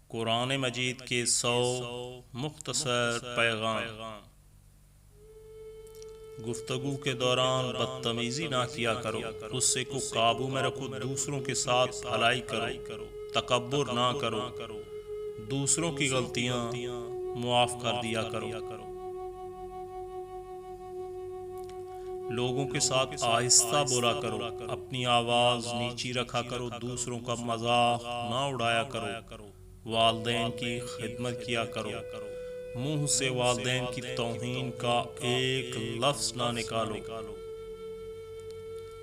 قرآن مجید کے 100 مختصر پیغام۔ گفتگو کے دوران بدتمیزی نہ کیا کرو، غصے کو قابو میں رکھو، دوسروں کے ساتھ بھلائی کرو، تکبر نہ کرو، دوسروں کی غلطیاں معاف کر دیا کرو، لوگوں کے ساتھ آہستہ بولا کرو، اپنی آواز نیچی رکھا کرو، دوسروں کا مذاق نہ اڑایا کرو، والدین کی خدمت کیا کرو، منہ سے والدین کی توہین کا ایک لفظ نہ نکالو،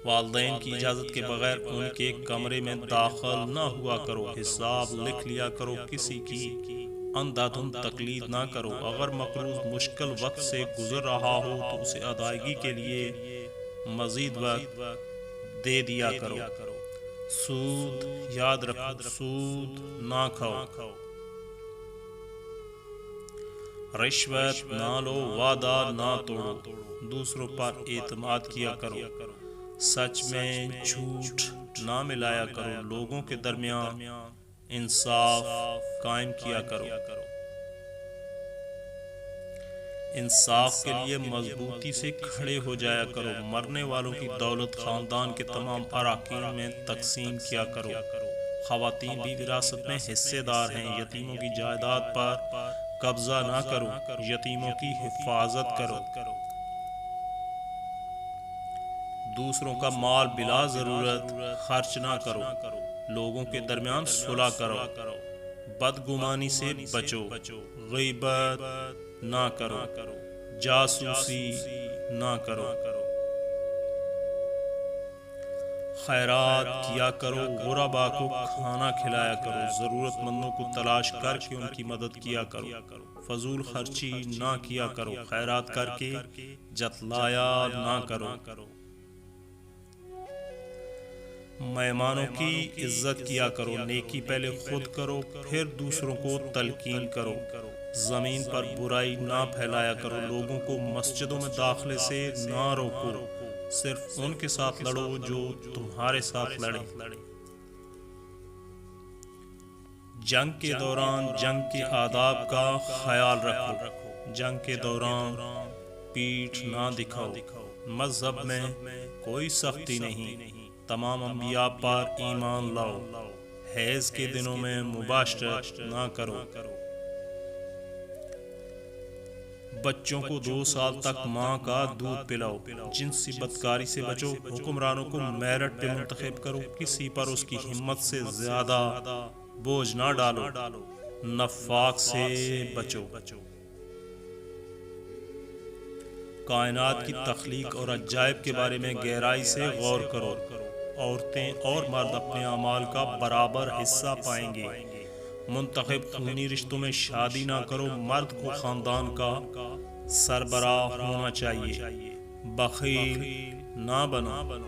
والدین کی اجازت کے بغیر ان کے کمرے میں داخل نہ ہوا کرو، حساب لکھ لیا کرو، کسی کی اندھا دھند تقلید نہ کرو، اگر مقروض مشکل وقت سے گزر رہا ہو تو اسے ادائیگی کے لیے مزید وقت دے دیا کرو، سود یاد رکھو، سود نہ کھاؤ، رشوت نہ لو، وعدہ نہ توڑو، دوسروں پر اعتماد کیا کرو، سچ میں جھوٹ نہ ملایا کرو، لوگوں کے درمیان انصاف قائم کیا کرو، انصاف کے لیے مضبوطی سے کھڑے ہو جایا کرو، مرنے والوں کی دولت خاندان کے تمام اراکین میں تقسیم کیا کرو، خواتین بھی وراثت میں حصے دار ہیں، یتیموں کی جائیداد پر قبضہ نہ کرو، یتیموں کی حفاظت کرو، دوسروں کا مال بلا ضرورت خرچ نہ کرو، لوگوں کے درمیان صلح کرو، بدگمانی سے بچو، غیبت نہ کرو، جاسوسی نہ کرو، خیرات کیا کرو، غربا کو کھانا کھلایا کرو، ضرورت مندوں کو تلاش کر کے ان کی مدد کیا کرو، فضول خرچی نہ کیا کرو، خیرات کر کے جتلایا نہ کرو، مہمانوں کی عزت کیا کرو، نیکی پہلے خود کرو پھر دوسروں کو تلقین کرو، زمین پر برائی نہ پھیلایا کرو، لوگوں کو مسجدوں میں داخلے سے نہ روکو، صرف ان کے ساتھ لڑو جو تمہارے ساتھ لڑے، جنگ کے دوران جنگ کے آداب کا خیال رکھو، جنگ کے دوران پیٹھ نہ دکھاؤ، مذہب میں کوئی سختی نہیں، تمام انبیاء پر ایمان لاؤ، حیض کے دنوں میں مباشرت نہ کرو، بچوں کو 2 سال تک ماں کا دودھ پلاؤ، جنسی بدکاری سے بچو، حکمرانوں کو میرٹ پہ منتخب کرو، کسی پر اس کی ہمت سے زیادہ بوجھ نہ ڈالو، نفاق سے بچو، کائنات کی تخلیق اور عجائب کے بارے میں گہرائی سے غور کرو، عورتیں اور مرد اپنے اعمال کا برابر حصہ پائیں گے، منتخب خونی رشتوں میں شادی نہ کرو، مرد کو خاندان کا سربراہ ہونا چاہیے، بخیل نہ بنو،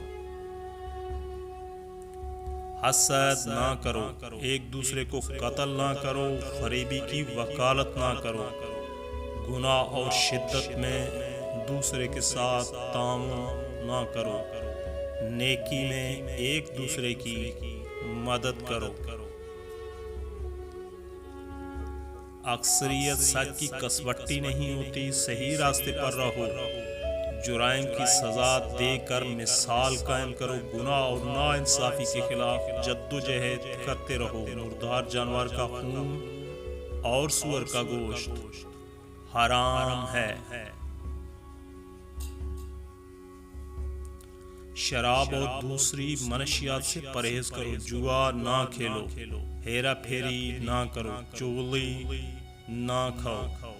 حسد نہ کرو، ایک دوسرے کو قتل نہ کرو، فریبی کی وکالت نہ کرو، گناہ اور شدت میں دوسرے کے ساتھ تعاون نہ کرو، نیکی میں ایک دوسرے کی مدد کرو، اکثریت سچ کی کسوٹی نہیں ہوتی، صحیح راستے پر رہو، جرائم کی سزا دے کر مثال قائم کرو، گناہ اور ناانصافی کے خلاف جدوجہد کرتے رہو، مردار جانور کا خون اور سور کا گوشت حرام ہے، شراب اور دوسری منشیات سے پرہیز کرو، جوا نہ کھیلو، ہیرا پھیری نہ کرو، چغلی نہ کھاؤ،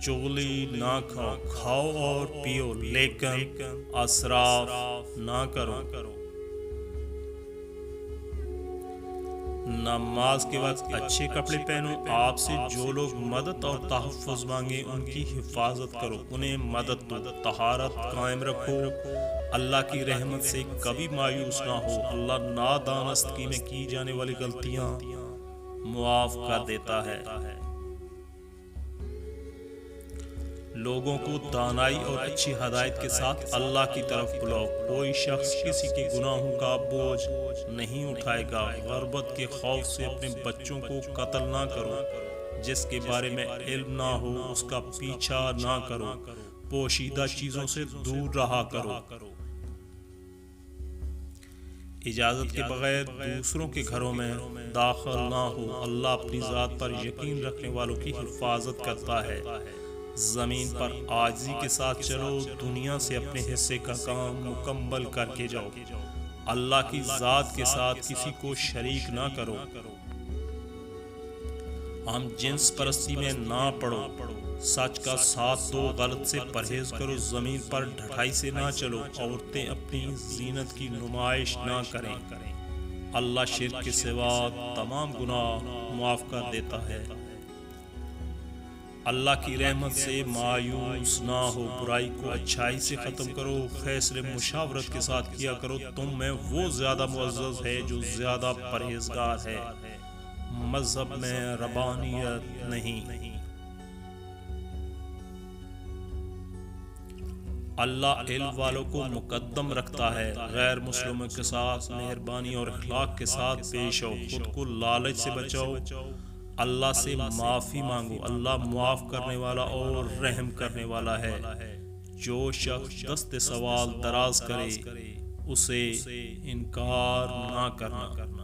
چغلی نہ کھاؤ، کھاؤ اور پیو لیکن اسراف نہ کرو، نماز کے وقت اچھے کپڑے پہنو، آپ سے جو لوگ مدد اور تحفظ مانگیں ان کی حفاظت کرو، انہیں مدد دو، طہارت قائم رکھو، اللہ کی رحمت سے کبھی مایوس نہ ہو، اللہ نادانستگی میں کی جانے والی غلطیاں معاف کر دیتا ہے، لوگوں کو دانائی اور اچھی ہدایت کے ساتھ اللہ کی طرف بلاؤ۔ کوئی شخص کسی کے گناہوں کا بوجھ نہیں اٹھائے گا۔ غربت کے خوف سے اپنے بچوں کو قتل نہ کرو۔ جس کے بارے میں علم نہ ہو اس کا پیچھا نہ کرو۔ پوشیدہ چیزوں سے دور رہا کرو۔ اجازت کے بغیر دوسروں کے گھروں میں داخل نہ ہو۔ اللہ اپنی ذات پر یقین رکھنے والوں کی حفاظت کرتا ہے۔ زمین پر عاجزی کے ساتھ چلو۔ دنیا سے اپنے حصے کا کام مکمل کر کے جاؤ۔ اللہ کی ذات کے ساتھ کسی کو شریک نہ کرو۔ ہم جنس پرستی میں نہ پڑو۔ سچ کا ساتھ دو، غلط سے پرہیز کرو۔ زمین پر ڈھٹائی سے نہ چلو۔ عورتیں اپنی زینت کی نمائش نہ کریں۔ اللہ شرک کے سوا تمام گناہ معاف کر دیتا ہے۔ اللہ کی رحمت سے مایوس نہ ہو۔ برائی کو اچھائی سے ختم کرو۔ فیصلے مشاورت کے ساتھ کیا کرو۔ تم میں وہ زیادہ معزز ہے جو زیادہ پرہیزگار ہے۔ مذہب میں ربانیت نہیں۔ اللہ علم والوں کو مقدم رکھتا ہے۔ غیر مسلموں کے ساتھ مہربانی اور اخلاق کے ساتھ پیش آؤ۔ خود کو لالچ سے بچاؤ۔ اللہ سے معافی مانگو۔ اللہ معاف کرنے والا اور رحم کرنے والا ہے۔ جو شخص دست سوال دراز کرے اسے انکار نہ کرنا۔